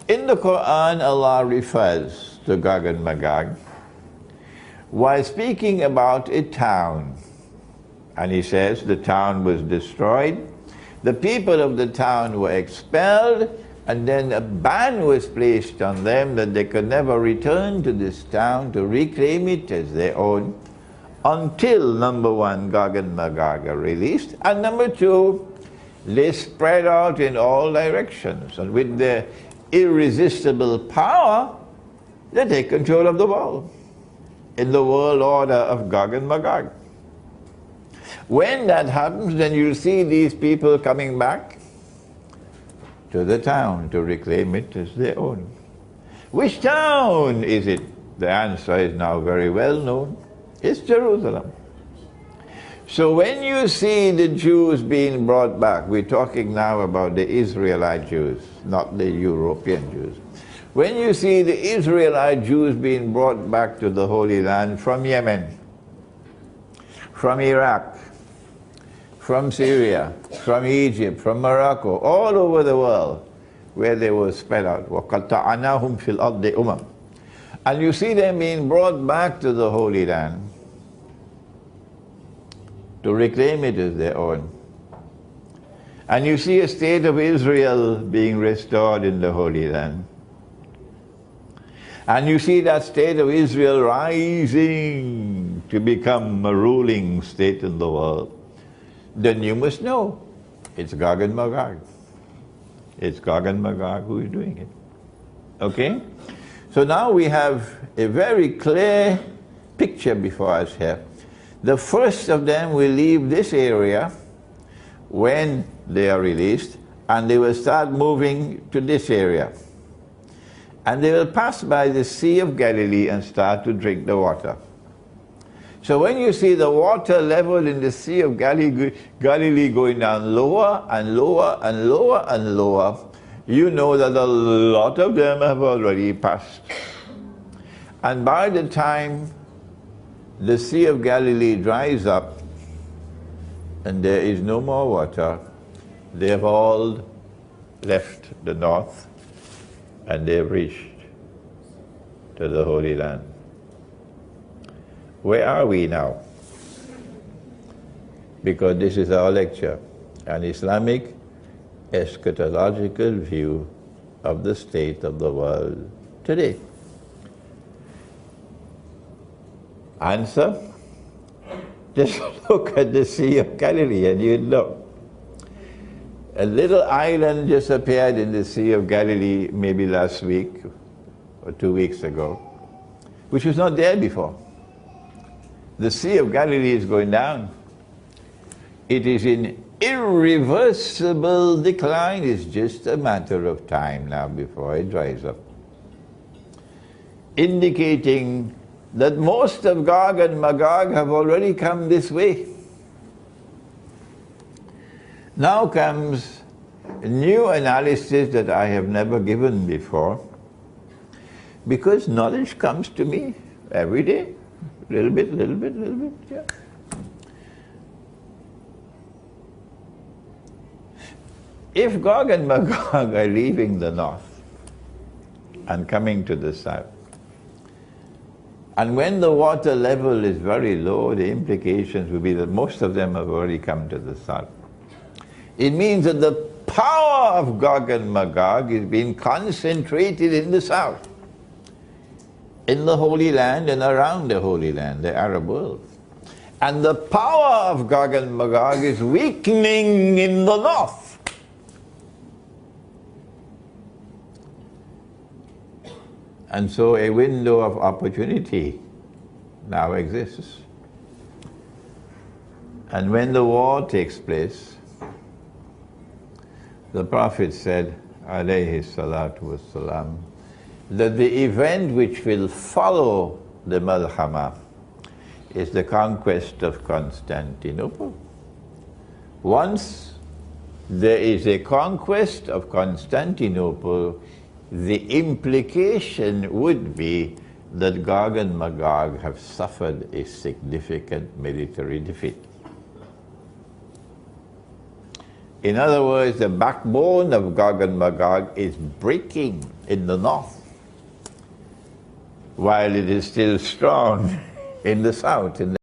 In the Quran, Allah refers to Gog and Magog while speaking about a town. And He says the town was destroyed, the people of the town were expelled, and then a ban was placed on them that they could never return to this town to reclaim it as their own until, number one, Gog and Magog are released, and number two, they spread out in all directions, and with their irresistible power, they take control of the world in the world order of Gog and Magog. When that happens, then you see these people coming back to the town to reclaim it as their own. Which town is it? The answer is now very well known. It's Jerusalem. So when you see the Jews being brought back, we're talking now about the Israelite Jews, not the European Jews. When you see the Israelite Jews being brought back to the Holy Land from Yemen, from Iraq, from Syria, from Egypt, from Morocco, all over the world, where they were spread out. وَقَطَّعْنَاهُمْ فِي الْأَرْضِ أُمَمٍ. And you see them being brought back to the Holy Land to reclaim it as their own. And you see a state of Israel being restored in the Holy Land. And you see that state of Israel rising to become a ruling state in the world. Then you must know it's Gog and Magog. It's Gog and Magog who is doing it. Okay? So now we have a very clear picture before us here. The first of them will leave this area when they are released, and they will start moving to this area. And they will pass by the Sea of Galilee and start to drink the water. So when you see the water level in the Sea of Galilee going down lower and lower and lower and lower, you know that a lot of them have already passed. And by the time the Sea of Galilee dries up and there is no more water, they have all left the north and they have reached to the Holy Land. Where are we now? Because this is our lecture, an Islamic eschatological view of the state of the world today. Answer? Just look at the Sea of Galilee and you'd know. A little island just appeared in the Sea of Galilee maybe last week or 2 weeks ago, which was not there before. The Sea of Galilee is going down. It is in irreversible decline. It's just a matter of time now before it dries up. Indicating that most of Gog and Magog have already come this way. Now comes a new analysis that I have never given before, because knowledge comes to me every day. Little bit, yeah. If Gog and Magog are leaving the north and coming to the south, and when the water level is very low, the implications will be that most of them have already come to the south. It means that the power of Gog and Magog is being concentrated in the south, in the Holy Land and around the Holy Land, the Arab world. And the power of Gog and Magog is weakening in the north. And so a window of opportunity now exists. And when the war takes place, the Prophet said, alayhi salatu wassalam, that the event which will follow the Malhama is the conquest of Constantinople. Once there is a conquest of Constantinople, the implication would be that Gog and Magog have suffered a significant military defeat. In other words, the backbone of Gog and Magog is breaking in the north, while it is still strong in the south.